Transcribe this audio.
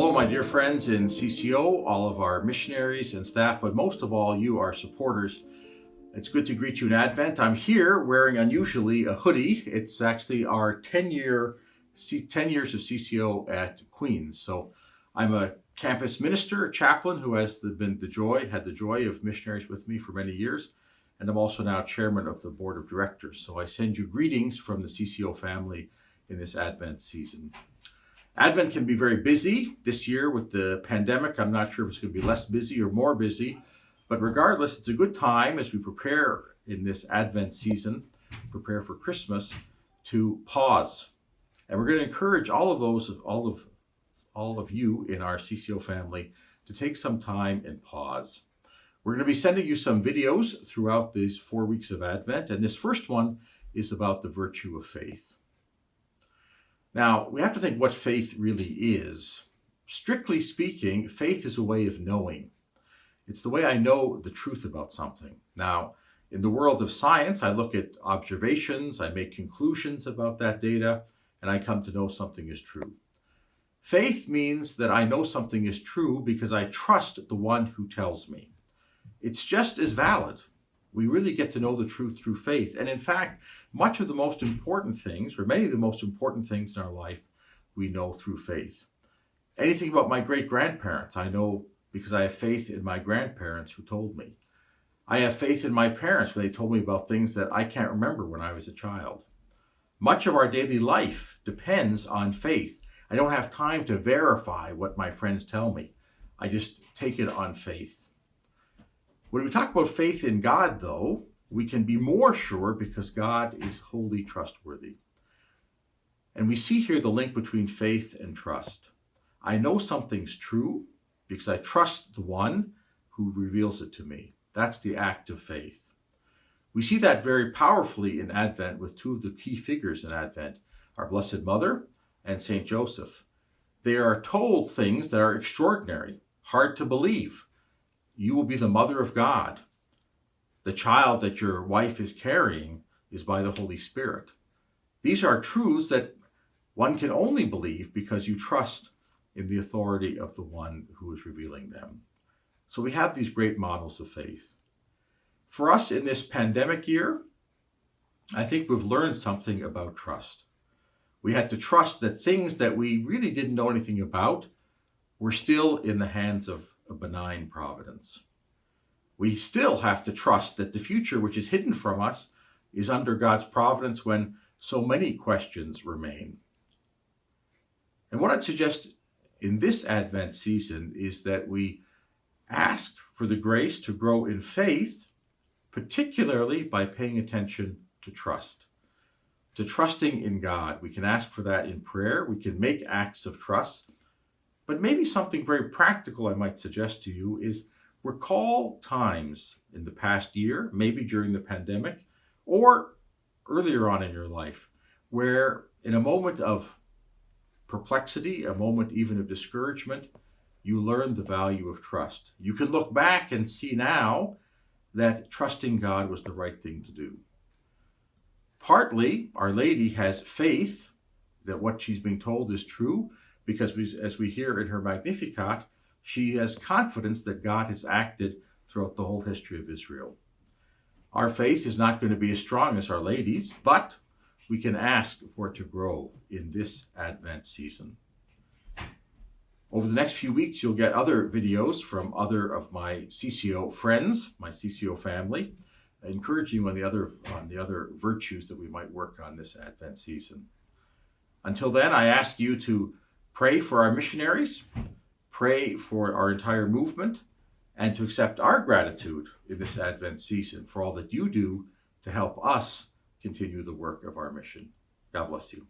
Hello, my dear friends in CCO, all of our missionaries and staff, but most of all, you, our supporters. It's good to greet you in Advent. I'm here wearing unusually a hoodie. It's actually our 10 years of CCO at Queen's. So I'm a campus minister, a chaplain who has had the joy of missionaries with me for many years. And I'm also now chairman of the board of directors. So I send you greetings from the CCO family in this Advent season. Advent can be very busy this year with the pandemic. I'm not sure if it's going to be less busy or more busy, but regardless, it's a good time as we prepare in this Advent season, prepare for Christmas, to pause. And we're going to encourage all of you in our CCO family to take some time and pause. We're going to be sending you some videos throughout these 4 weeks of Advent, and this first one is about the virtue of faith. Now, we have to think what faith really is. Strictly speaking, faith is a way of knowing. It's the way I know the truth about something. Now, in the world of science, I look at observations, I make conclusions about that data, and I come to know something is true. Faith means that I know something is true because I trust the one who tells me. It's just as valid. We really get to know the truth through faith. And in fact, much of the most important things, or many of the most important things in our life, we know through faith. Anything about my great-grandparents, I know because I have faith in my grandparents who told me. I have faith in my parents when they told me about things that I can't remember when I was a child. Much of our daily life depends on faith. I don't have time to verify what my friends tell me. I just take it on faith. When we talk about faith in God, though, we can be more sure because God is wholly trustworthy. And we see here the link between faith and trust. I know something's true because I trust the one who reveals it to me. That's the act of faith. We see that very powerfully in Advent with two of the key figures in Advent, our Blessed Mother and Saint Joseph. They are told things that are extraordinary, hard to believe. You will be the mother of God. The child that your wife is carrying is by the Holy Spirit. These are truths that one can only believe because you trust in the authority of the one who is revealing them. So we have these great models of faith. For us in this pandemic year, I think we've learned something about trust. We had to trust that things that we really didn't know anything about were still in the hands of a benign providence. We still have to trust that the future, which is hidden from us, is under God's providence when so many questions remain. And what I'd suggest in this Advent season is that we ask for the grace to grow in faith, particularly by paying attention to trust, to trusting in God. We can ask for that in prayer. We can make acts of trust. But maybe something very practical I might suggest to you is recall times in the past year, maybe during the pandemic, or earlier on in your life, where in a moment of perplexity, a moment even of discouragement, you learned the value of trust. You can look back and see now that trusting God was the right thing to do. Partly, Our Lady has faith that what she's being told is true, because as we hear in her Magnificat, she has confidence that God has acted throughout the whole history of Israel. Our faith is not going to be as strong as Our Lady's, but we can ask for it to grow in this Advent season. Over the next few weeks, you'll get other videos from other of my CCO friends, my CCO family, encouraging you on the other virtues that we might work on this Advent season. Until then, I ask you to pray for our missionaries, pray for our entire movement, and to accept our gratitude in this Advent season for all that you do to help us continue the work of our mission. God bless you.